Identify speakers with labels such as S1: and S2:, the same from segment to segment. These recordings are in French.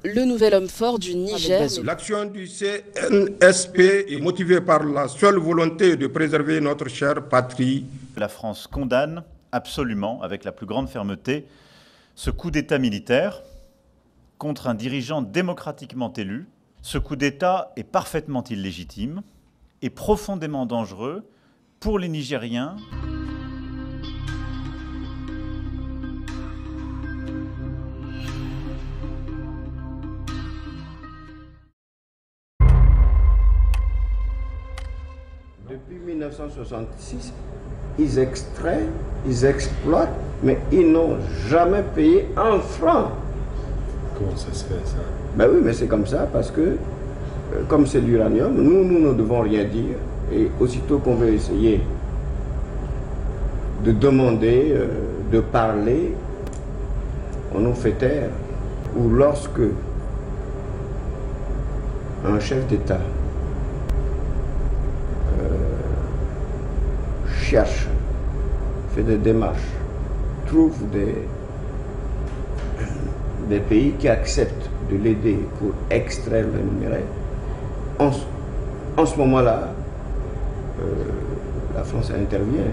S1: le nouvel homme fort du Niger.
S2: L'action du CNSP est motivée par la seule volonté de préserver notre chère patrie.
S3: La France condamne absolument, avec la plus grande fermeté, ce coup d'État militaire contre un dirigeant démocratiquement élu. Ce coup d'État est parfaitement illégitime et profondément dangereux pour les Nigériens.
S4: Depuis 1966, ils extraient, ils exploitent, mais ils n'ont jamais payé un franc.
S5: Comment ça se fait, ça?
S4: Ben oui, mais c'est comme ça, parce que, comme c'est l'uranium, nous ne devons rien dire. Et aussitôt qu'on veut essayer de demander, de parler, on nous fait taire. Ou lorsque un chef d'État cherche, fait des démarches, trouve des pays qui acceptent de l'aider pour extraire le minerai, en ce moment-là, la France intervient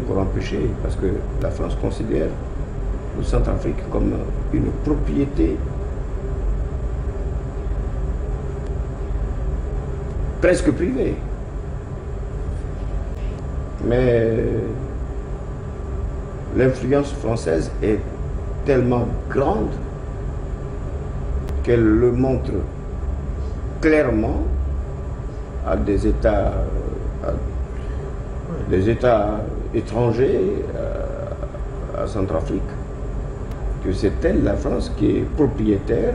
S4: pour empêcher, parce que la France considère le Centrafrique comme une propriété presque privée. Mais l'influence française est tellement grande qu'elle le montre clairement à des États étrangers à Centrafrique, que c'est elle, la France, qui est propriétaire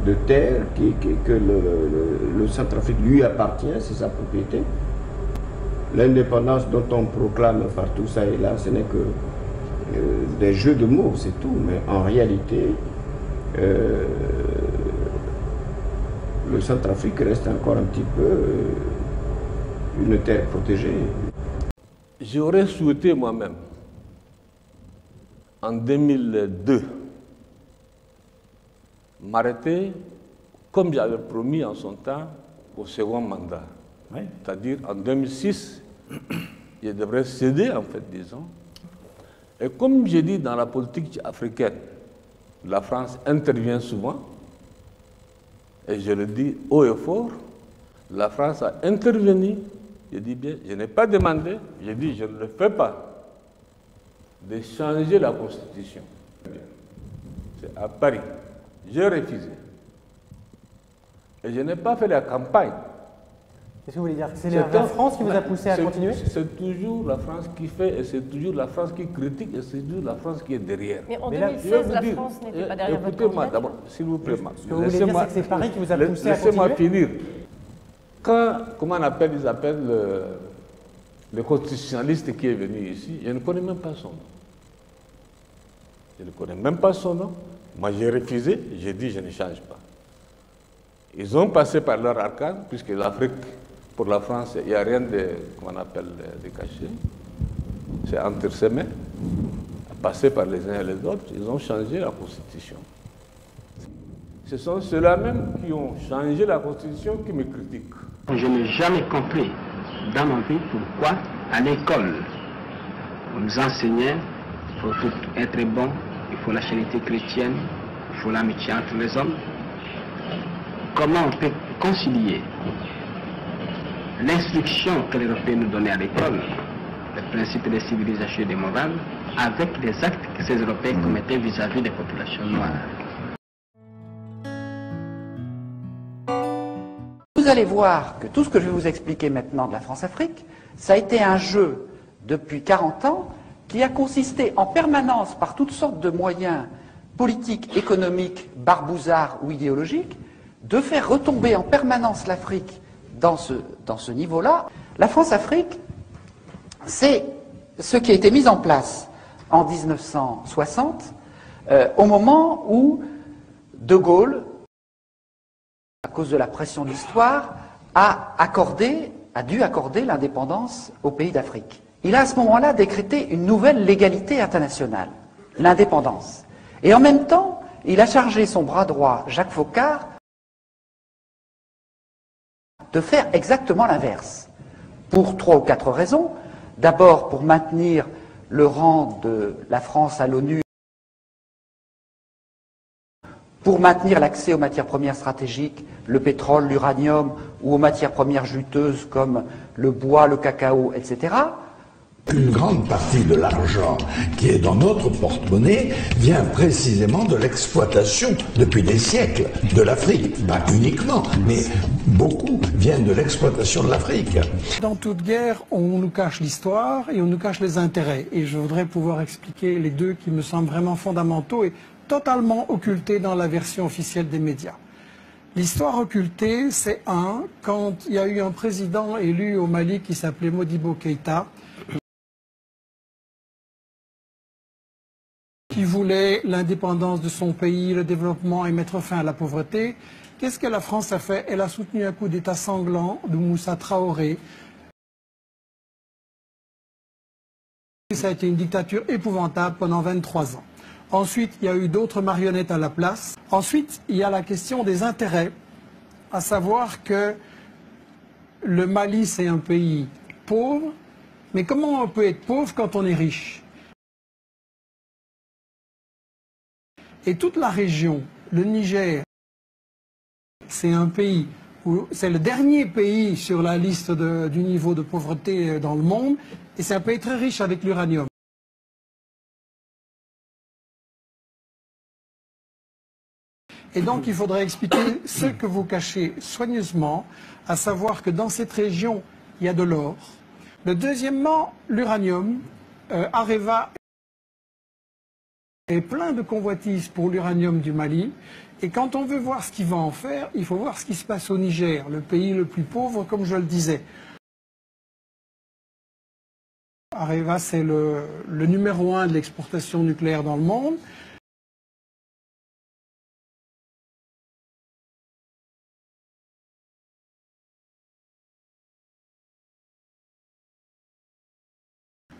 S4: de terres, que le Centrafrique lui appartient, c'est sa propriété. L'indépendance dont on proclame partout ça et là, ce n'est que des jeux de mots, c'est tout. Mais en réalité, le Centrafrique reste encore un petit peu une terre protégée.
S6: J'aurais souhaité moi-même, en 2002, m'arrêter, comme j'avais promis en son temps, au second mandat. Oui. C'est-à-dire en 2006, je devrais céder, en fait, disons. Et comme j'ai dit, dans la politique africaine, la France intervient souvent, et je le dis haut et fort, la France a intervenu, je dis bien, je n'ai pas demandé, je dis je ne le fais pas, de changer la Constitution. C'est à Paris, j'ai refusé. Et je n'ai pas fait la campagne.
S7: Qu'est-ce que vous voulez dire? C'est la France qui vous a poussé à continuer?
S6: C'est toujours la France qui fait, et c'est toujours la France qui critique, et c'est toujours la France qui est derrière.
S8: Mais en 2016, la France n'était pas derrière votre candidat.
S6: Écoutez-moi d'abord, s'il vous plaît.
S7: Ce que vous voulez dire, c'est que c'est Paris qui vous a poussé à continuer?
S6: Laissez-moi finir. Quand, comment on appelle, ils appellent le constitutionnaliste qui est venu ici, je ne connais même pas son nom. Je ne connais même pas son nom. Moi, j'ai refusé, j'ai dit je ne change pas. Ils ont passé par leur arcane, puisque l'Afrique, pour la France, il n'y a rien de, comment on appelle, de caché. C'est entre ses mains. Passé par les uns et les autres, ils ont changé la Constitution. Ce sont ceux-là même qui ont changé la Constitution qui me critiquent.
S9: Je n'ai jamais compris dans ma vie pourquoi, à l'école, on nous enseignait qu'il faut tout être bon, il faut la charité chrétienne, il faut l'amitié entre les hommes. Comment on peut concilier l'instruction que les Européens nous donnaient à l'école, les principes de civilisation et de morale, avec les actes que ces Européens commettaient vis-à-vis des populations noires?
S10: Vous allez voir que tout ce que je vais vous expliquer maintenant de la France-Afrique, ça a été un jeu depuis 40 ans qui a consisté en permanence, par toutes sortes de moyens politiques, économiques, barbouzards ou idéologiques, de faire retomber en permanence l'Afrique dans ce niveau-là. La France-Afrique, c'est ce qui a été mis en place en 1960, au moment où De Gaulle, à cause de la pression de l'histoire, a dû accorder l'indépendance aux pays d'Afrique. Il a à ce moment-là décrété une nouvelle légalité internationale, l'indépendance. Et en même temps, il a chargé son bras droit, Jacques Foccart, de faire exactement l'inverse. Pour 3 ou 4 raisons. D'abord, pour maintenir le rang de la France à l'ONU, pour maintenir l'accès aux matières premières stratégiques, le pétrole, l'uranium, ou aux matières premières juteuses comme le bois, le cacao, etc.
S11: Une grande partie de l'argent qui est dans notre porte-monnaie vient précisément de l'exploitation, depuis des siècles, de l'Afrique. Pas uniquement, mais beaucoup viennent de l'exploitation de l'Afrique.
S12: Dans toute guerre, on nous cache l'histoire et on nous cache les intérêts. Et je voudrais pouvoir expliquer les deux qui me semblent vraiment fondamentaux et totalement occultés dans la version officielle des médias. L'histoire occultée, c'est quand il y a eu un président élu au Mali qui s'appelait Modibo Keïta, qui voulait l'indépendance de son pays, le développement et mettre fin à la pauvreté. Qu'est-ce que la France a fait? Elle a soutenu un coup d'État sanglant de Moussa Traoré. Ça a été une dictature épouvantable pendant 23 ans. Ensuite, il y a eu d'autres marionnettes à la place. Ensuite, il y a la question des intérêts, à savoir que le Mali, c'est un pays pauvre, mais comment on peut être pauvre quand on est riche? Et toute la région, le Niger, c'est un pays, c'est le dernier pays sur la liste du niveau de pauvreté dans le monde, et c'est un pays très riche avec l'uranium. Et donc il faudrait expliquer ce que vous cachez soigneusement, à savoir que dans cette région, il y a de l'or. Deuxièmement, l'uranium, Areva est plein de convoitises pour l'uranium du Mali. Et quand on veut voir ce qu'il va en faire, il faut voir ce qui se passe au Niger, le pays le plus pauvre, comme je le disais. Areva, c'est le numéro 1 de l'exportation nucléaire dans le monde.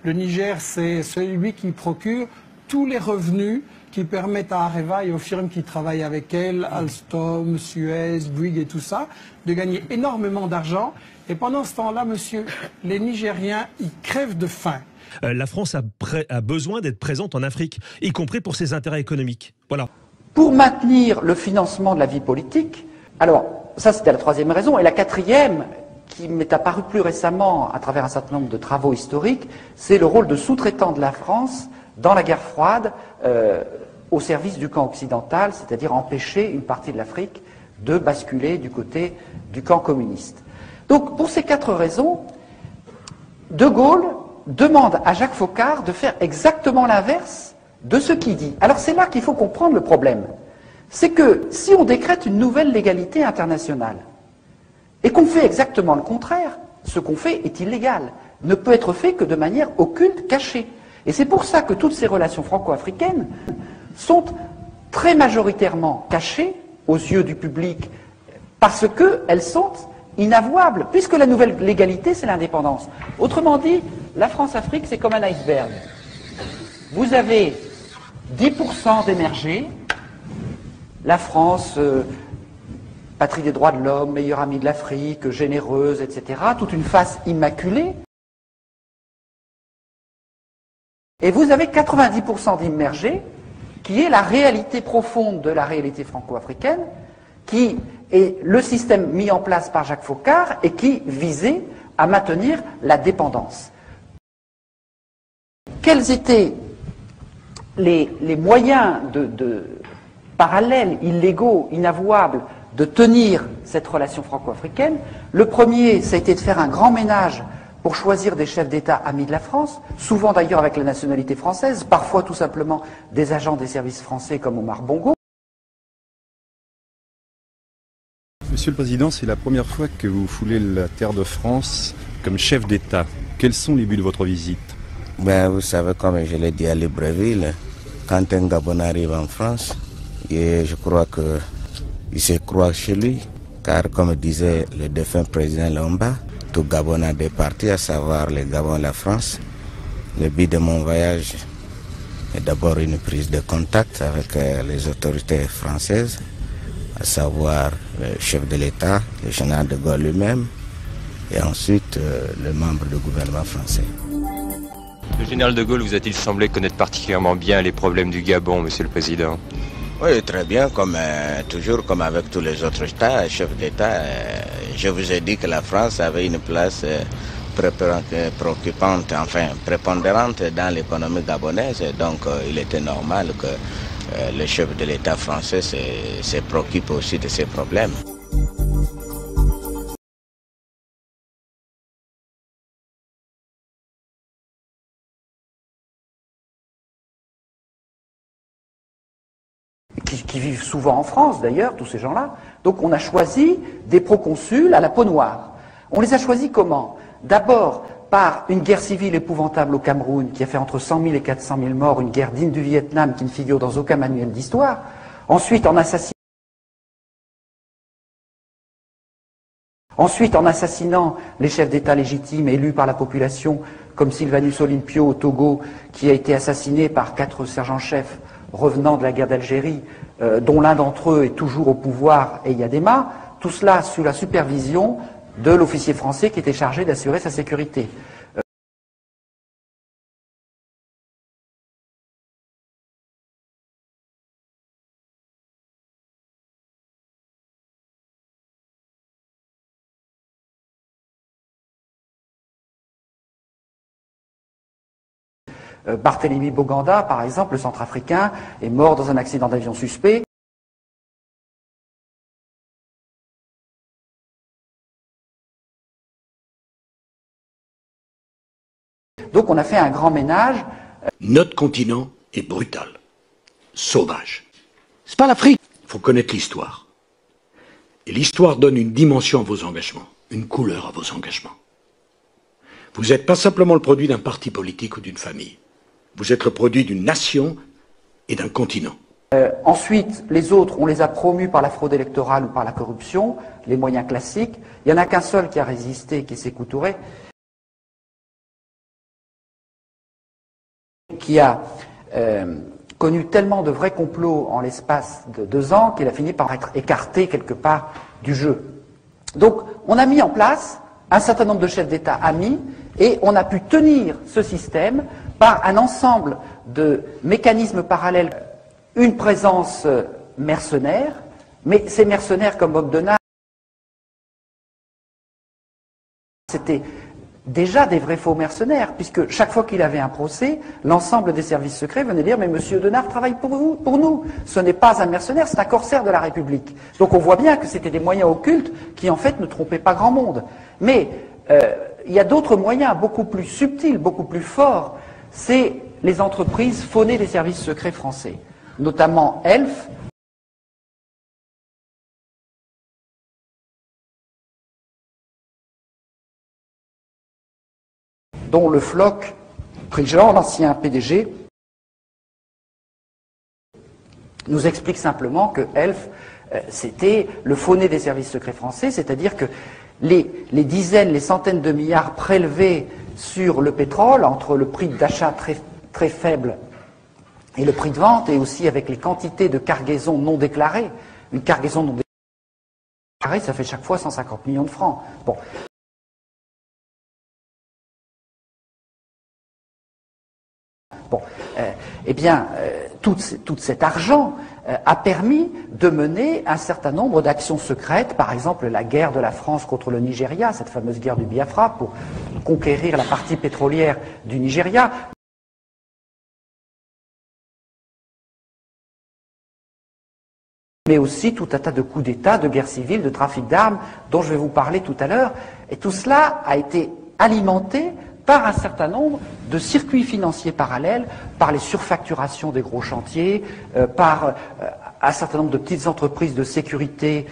S12: Le Niger, c'est celui qui procure tous les revenus qui permettent à Areva et aux firmes qui travaillent avec elle, Alstom, Suez, Bouygues et tout ça, de gagner énormément d'argent. Et pendant ce temps-là, monsieur, les Nigériens, ils crèvent de faim.
S13: La France a besoin d'être présente en Afrique, y compris pour ses intérêts économiques. Voilà.
S10: Pour maintenir le financement de la vie politique, alors ça c'était la troisième raison, et la quatrième, qui m'est apparue plus récemment à travers un certain nombre de travaux historiques, c'est le rôle de sous-traitant de la France dans la guerre froide au service du camp occidental, c'est-à-dire empêcher une partie de l'Afrique de basculer du côté du camp communiste. Donc pour ces 4 raisons, De Gaulle demande à Jacques Foccart de faire exactement l'inverse de ce qu'il dit. Alors c'est là qu'il faut comprendre le problème. C'est que si on décrète une nouvelle légalité internationale et qu'on fait exactement le contraire, ce qu'on fait est illégal, ne peut être fait que de manière occulte, cachée. Et c'est pour ça que toutes ces relations franco-africaines sont très majoritairement cachées aux yeux du public, parce qu'elles sont inavouables, puisque la nouvelle légalité, c'est l'indépendance. Autrement dit, la France-Afrique, c'est comme un iceberg. Vous avez 10% d'émergés, la France, patrie des droits de l'homme, meilleure amie de l'Afrique, généreuse, etc., toute une face immaculée. Et vous avez 90% d'immergés, qui est la réalité profonde de la réalité franco-africaine, qui est le système mis en place par Jacques Foccart et qui visait à maintenir la dépendance. Quels étaient les moyens parallèles, illégaux, inavouables, de tenir cette relation franco-africaine? Le premier, ça a été de faire un grand ménage pour choisir des chefs d'État amis de la France, souvent d'ailleurs avec la nationalité française, parfois tout simplement des agents des services français comme Omar Bongo.
S14: Monsieur le Président, c'est la première fois que vous foulez la terre de France comme chef d'État. Quels sont les buts de votre visite?
S15: Vous savez, comme je l'ai dit à Libreville, quand un Gabonais arrive en France, et je crois qu'il se croit chez lui, car comme disait le défunt président Lomba, tout Gabon a des partis, à savoir le Gabon et la France. Le but de mon voyage Et d'abord une prise de contact avec les autorités françaises, à savoir le chef de l'État, le général de Gaulle lui-même, et ensuite le membre du gouvernement français.
S16: Le général de Gaulle vous a-t-il semblé connaître particulièrement bien les problèmes du Gabon, Monsieur le Président?
S15: Oui, très bien, comme toujours, comme avec tous les autres États, chefs d'État. Je vous ai dit que la France avait une place préoccupante, enfin prépondérante dans l'économie gabonaise. Donc il était normal que le chef de l'État français se préoccupe aussi de ces problèmes.
S10: Qui vivent souvent en France d'ailleurs, tous ces gens-là. Donc on a choisi des proconsuls à la peau noire. On les a choisis comment? D'abord par une guerre civile épouvantable au Cameroun qui a fait entre 100 000 et 400 000 morts, une guerre digne du Vietnam qui ne figure dans aucun manuel d'histoire. Ensuite en assassinant les chefs d'État légitimes élus par la population, comme Sylvanus Olympio au Togo, qui a été assassiné par 4 sergents-chefs revenant de la guerre d'Algérie, dont l'un d'entre eux est toujours au pouvoir et Yadema, tout cela sous la supervision de l'officier français qui était chargé d'assurer sa sécurité. Barthélemy Boganda, par exemple, le centrafricain, est mort dans un accident d'avion suspect. Donc on a fait un grand ménage.
S11: Notre continent est brutal, sauvage. C'est pas l'Afrique. Il faut connaître l'histoire. Et l'histoire donne une dimension à vos engagements, une couleur à vos engagements. Vous n'êtes pas simplement le produit d'un parti politique ou d'une famille. Vous êtes le produit d'une nation et d'un continent.
S10: Ensuite, les autres, on les a promus par la fraude électorale ou par la corruption, les moyens classiques. Il n'y en a qu'un seul qui a résisté, qui est Sékou Touré, qui a connu tellement de vrais complots en l'espace de 2 ans qu'il a fini par être écarté quelque part du jeu. Donc, on a mis en place un certain nombre de chefs d'État amis et on a pu tenir ce système par un ensemble de mécanismes parallèles, une présence mercenaire, mais ces mercenaires comme Bob Denard, c'était déjà des vrais faux mercenaires, puisque chaque fois qu'il avait un procès, l'ensemble des services secrets venaient dire « Mais monsieur Denard travaille pour vous, pour nous, ce n'est pas un mercenaire, c'est un corsaire de la République ». Donc on voit bien que c'était des moyens occultes qui en fait ne trompaient pas grand monde. Mais il y a d'autres moyens beaucoup plus subtils, beaucoup plus forts, c'est les entreprises faunées des services secrets français, notamment ELF, dont le Floch, Prigent, l'ancien PDG, nous explique simplement que ELF, c'était le faux-nez des services secrets français, c'est-à-dire que les dizaines, les centaines de milliards prélevés sur le pétrole, entre le prix d'achat très faible et le prix de vente, et aussi avec les quantités de cargaisons non déclarées, une cargaison non déclarée, ça fait chaque fois 150 millions de francs. Bon. Bon, eh bien, tout cet argent a permis de mener un certain nombre d'actions secrètes, par exemple la guerre de la France contre le Nigeria, cette fameuse guerre du Biafra, pour conquérir la partie pétrolière du Nigeria. Mais aussi tout un tas de coups d'État, de guerres civiles, de trafic d'armes, dont je vais vous parler tout à l'heure. Et tout cela a été alimenté par un certain nombre de circuits financiers parallèles, par les surfacturations des gros chantiers, par un certain nombre de petites entreprises de sécurité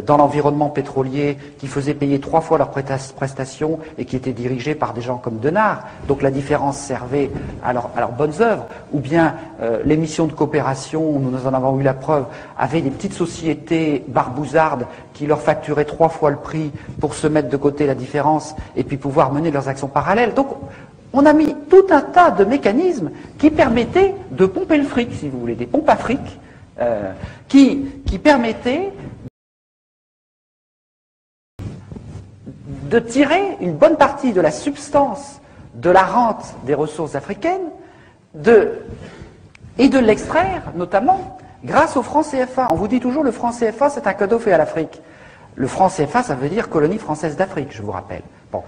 S10: dans l'environnement pétrolier qui faisaient payer 3 fois leurs prestations et qui étaient dirigées par des gens comme Denard. Donc la différence servait à leurs bonnes œuvres. Ou bien les missions de coopération, nous en avons eu la preuve, avaient des petites sociétés barbouzardes qui leur facturaient 3 fois le prix pour se mettre de côté la différence et puis pouvoir mener leurs actions parallèles. Donc on a mis tout un tas de mécanismes qui permettaient de pomper le fric, si vous voulez, des pompes à fric, qui permettaient de tirer une bonne partie de la substance de la rente des ressources africaines et de l'extraire, notamment, grâce au franc CFA. On vous dit toujours le franc CFA, c'est un cadeau fait à l'Afrique. Le franc CFA, ça veut dire colonie française d'Afrique, je vous rappelle. Bon.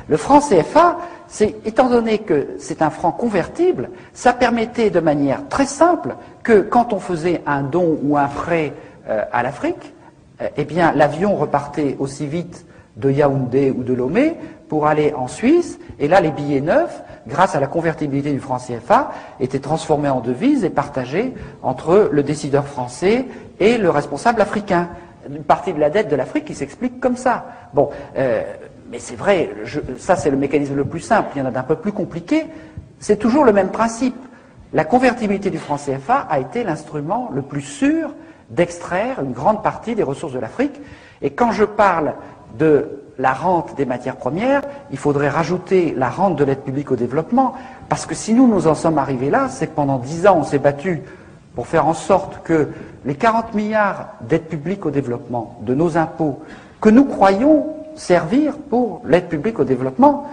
S10: Le franc CFA, étant donné que c'est un franc convertible, ça permettait de manière très simple que quand on faisait un don ou un prêt à l'Afrique, eh bien l'avion repartait aussi vite de Yaoundé ou de Lomé pour aller en Suisse, et là les billets neufs, grâce à la convertibilité du franc CFA, étaient transformés en devises et partagés entre le décideur français et le responsable africain. Une partie de la dette de l'Afrique qui s'explique comme ça. Bon, mais c'est vrai, ça c'est le mécanisme le plus simple, il y en a d'un peu plus compliqué, c'est toujours le même principe. La convertibilité du franc CFA a été l'instrument le plus sûr d'extraire une grande partie des ressources de l'Afrique, et quand je parle de la rente des matières premières, il faudrait rajouter la rente de l'aide publique au développement, parce que si nous en sommes arrivés là, c'est que pendant 10 ans on s'est battu pour faire en sorte que les 40 milliards d'aide publique au développement de nos impôts, que nous croyons servir pour l'aide publique au développement,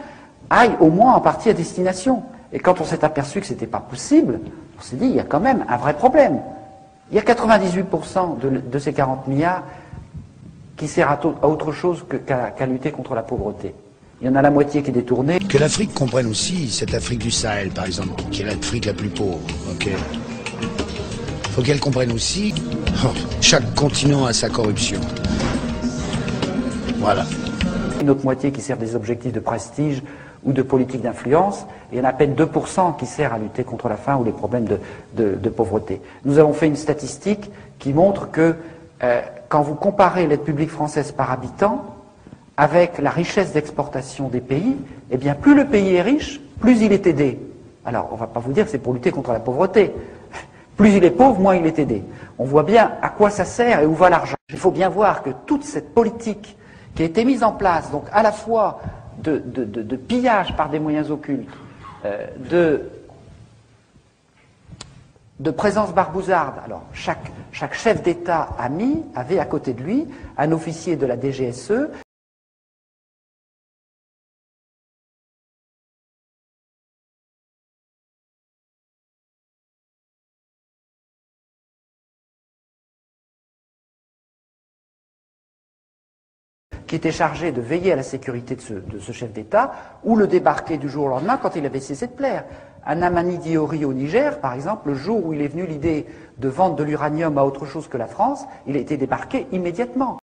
S10: aillent au moins en partie à destination. Et quand on s'est aperçu que ce n'était pas possible, on s'est dit, il y a quand même un vrai problème. Il y a 98% de ces 40 milliards qui sert à autre chose qu'à lutter contre la pauvreté. Il y en a la moitié qui est détournée.
S17: Que l'Afrique comprenne aussi, cette Afrique du Sahel par exemple, qui est l'Afrique la plus pauvre, ok. Faut qu'elle comprenne aussi, chaque continent a sa corruption. Voilà.
S10: Une autre moitié qui sert des objectifs de prestige ou de politique d'influence, et il y en a à peine 2% qui sert à lutter contre la faim ou les problèmes de pauvreté. Nous avons fait une statistique qui montre que quand vous comparez l'aide publique française par habitant avec la richesse d'exportation des pays, eh bien plus le pays est riche, plus il est aidé. Alors on ne va pas vous dire que c'est pour lutter contre la pauvreté. Plus il est pauvre, moins il est aidé. On voit bien à quoi ça sert et où va l'argent. Il faut bien voir que toute cette politique qui a été mise en place, donc à la fois de pillage par des moyens occultes, de présence barbouzarde. Alors, chaque chef d'État avait à côté de lui un officier de la DGSE. Qui était chargé de veiller à la sécurité de ce chef d'État, ou le débarquer du jour au lendemain quand il avait cessé de plaire. Un Amani Diori au Niger, par exemple, le jour où il est venu l'idée de vendre de l'uranium à autre chose que la France, il a été débarqué immédiatement.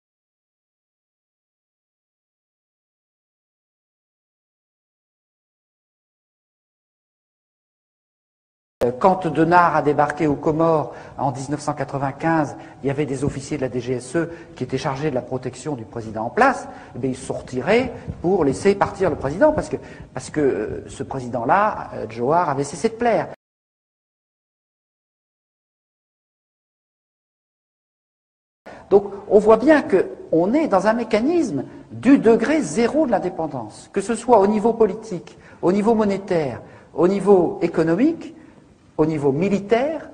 S10: Quand Denard a débarqué aux Comores en 1995, il y avait des officiers de la DGSE qui étaient chargés de la protection du président en place. Eh bien, ils se retireraient pour laisser partir le président, parce que ce président-là, Johar, avait cessé de plaire. Donc, on voit bien qu'on est dans un mécanisme du degré zéro de l'indépendance, que ce soit au niveau politique, au niveau monétaire, au niveau économique, au niveau militaire.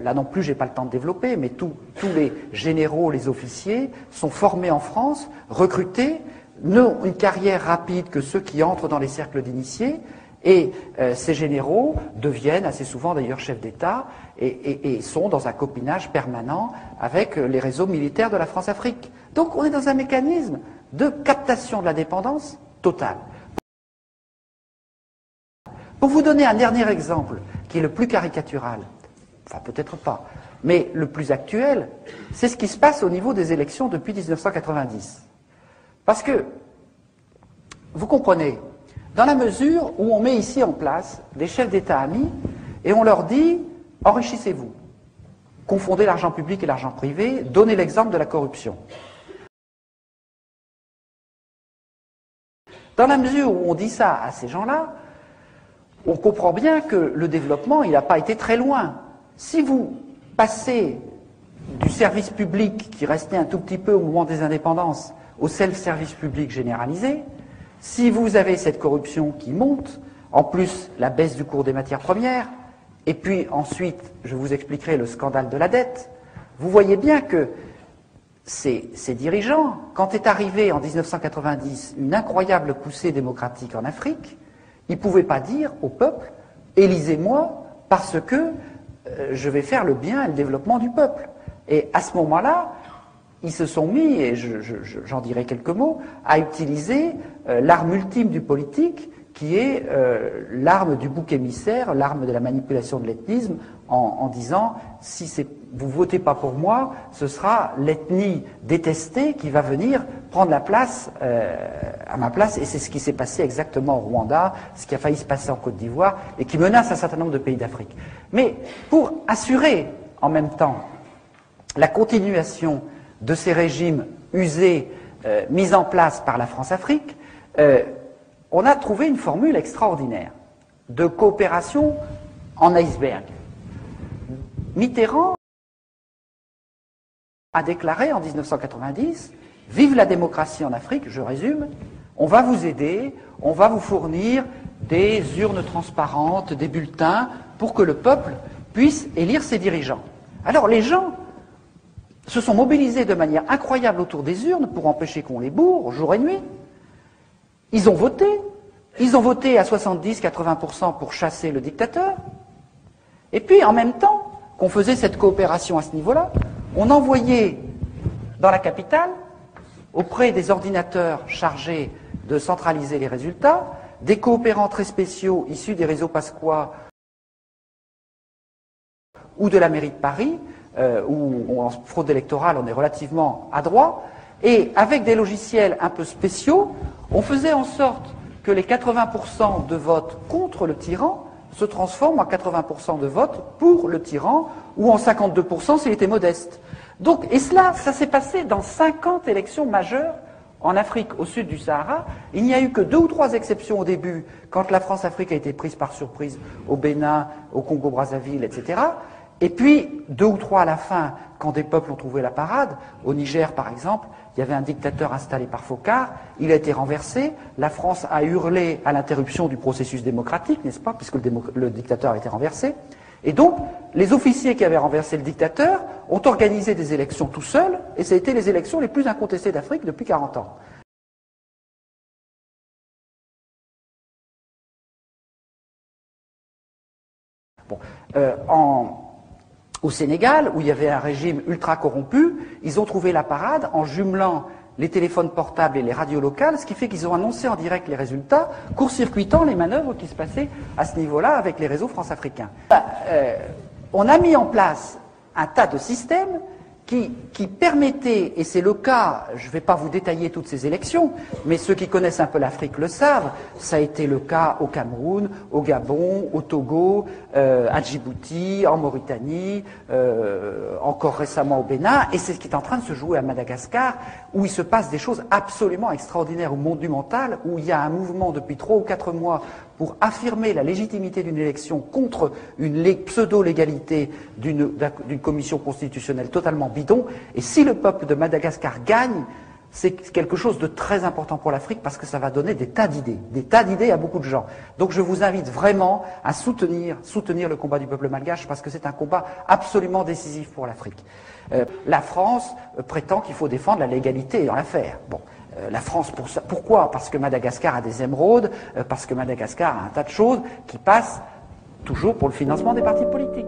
S10: Là non plus, je n'ai pas le temps de développer, mais tous les généraux, les officiers sont formés en France, recrutés, n'ont une carrière rapide que ceux qui entrent dans les cercles d'initiés, et ces généraux deviennent assez souvent d'ailleurs chefs d'État et sont dans un copinage permanent avec les réseaux militaires de la France-Afrique. Donc on est dans un mécanisme de captation de la dépendance totale. Pour vous donner un dernier exemple, qui est le plus caricatural, enfin peut-être pas, mais le plus actuel, c'est ce qui se passe au niveau des élections depuis 1990. Parce que, vous comprenez, dans la mesure où on met ici en place des chefs d'État amis, et on leur dit, enrichissez-vous, confondez l'argent public et l'argent privé, donnez l'exemple de la corruption. Dans la mesure où on dit ça à ces gens-là, on comprend bien que le développement, il n'a pas été très loin. Si vous passez du service public qui restait un tout petit peu au moment des indépendances au self-service public généralisé, Si vous avez cette corruption qui monte, en plus la baisse du cours des matières premières, et puis ensuite, je vous expliquerai le scandale de la dette, vous voyez bien que ces dirigeants, quand est arrivée en 1990 une incroyable poussée démocratique en Afrique, ils ne pouvaient pas dire au peuple « élisez-moi parce que je vais faire le bien et le développement du peuple ». Et à ce moment-là, ils se sont mis, et j'en dirai quelques mots, à utiliser l'arme ultime du politique, qui est l'arme du bouc émissaire, l'arme de la manipulation de l'ethnisme, en disant si vous votez pas pour moi, ce sera l'ethnie détestée qui va venir prendre la place à ma place, et c'est ce qui s'est passé exactement au Rwanda, ce qui a failli se passer en Côte d'Ivoire, et qui menace un certain nombre de pays d'Afrique. Mais pour assurer en même temps la continuation de ces régimes usés mis en place par la France-Afrique, on a trouvé une formule extraordinaire de coopération en iceberg. Mitterrand a déclaré en 1990 « Vive la démocratie en Afrique », je résume, on va vous aider, on va vous fournir des urnes transparentes, des bulletins, pour que le peuple puisse élire ses dirigeants. Alors les gens se sont mobilisés de manière incroyable autour des urnes pour empêcher qu'on les bourre jour et nuit. Ils ont voté à 70-80% pour chasser le dictateur. Et puis, en même temps qu'on faisait cette coopération à ce niveau-là, on envoyait dans la capitale, auprès des ordinateurs chargés de centraliser les résultats, des coopérants très spéciaux issus des réseaux Pasqua ou de la mairie de Paris, où en fraude électorale on est relativement adroit, et avec des logiciels un peu spéciaux, on faisait en sorte que les 80% de votes contre le tyran se transforment en 80% de votes pour le tyran, ou en 52% s'il était modeste. Donc, et cela, ça s'est passé dans 50 élections majeures en Afrique, au sud du Sahara. Il n'y a eu que 2 ou 3 exceptions au début, quand la France-Afrique a été prise par surprise au Bénin, au Congo-Brazzaville, etc. Et puis, 2 ou 3 à la fin, quand des peuples ont trouvé la parade. Au Niger, par exemple, il y avait un dictateur installé par Focard, il a été renversé, la France a hurlé à l'interruption du processus démocratique, n'est-ce pas, puisque le dictateur a été renversé. Et donc, les officiers qui avaient renversé le dictateur ont organisé des élections tout seuls, et ça a été les élections les plus incontestées d'Afrique depuis 40 ans. Bon, au Sénégal, où il y avait un régime ultra corrompu, ils ont trouvé la parade en jumelant les téléphones portables et les radios locales, ce qui fait qu'ils ont annoncé en direct les résultats, court-circuitant les manœuvres qui se passaient à ce niveau-là avec les réseaux france-africains. On a mis en place un tas de systèmes qui permettaient, et c'est le cas, je ne vais pas vous détailler toutes ces élections, mais ceux qui connaissent un peu l'Afrique le savent, ça a été le cas au Cameroun, au Gabon, au Togo, à Djibouti, en Mauritanie, encore récemment au Bénin, et c'est ce qui est en train de se jouer à Madagascar, où il se passe des choses absolument extraordinaires ou monumentales, où il y a un mouvement depuis 3 ou 4 mois pour affirmer la légitimité d'une élection contre une pseudo-légalité d'une commission constitutionnelle totalement bidon. Et si le peuple de Madagascar gagne, c'est quelque chose de très important pour l'Afrique parce que ça va donner des tas d'idées à beaucoup de gens. Donc je vous invite vraiment à soutenir le combat du peuple malgache parce que c'est un combat absolument décisif pour l'Afrique. La France prétend qu'il faut défendre la légalité dans l'affaire. Bon. La France, pourquoi? Parce que Madagascar a des émeraudes, parce que Madagascar a un tas de choses qui passent toujours pour le financement des partis politiques.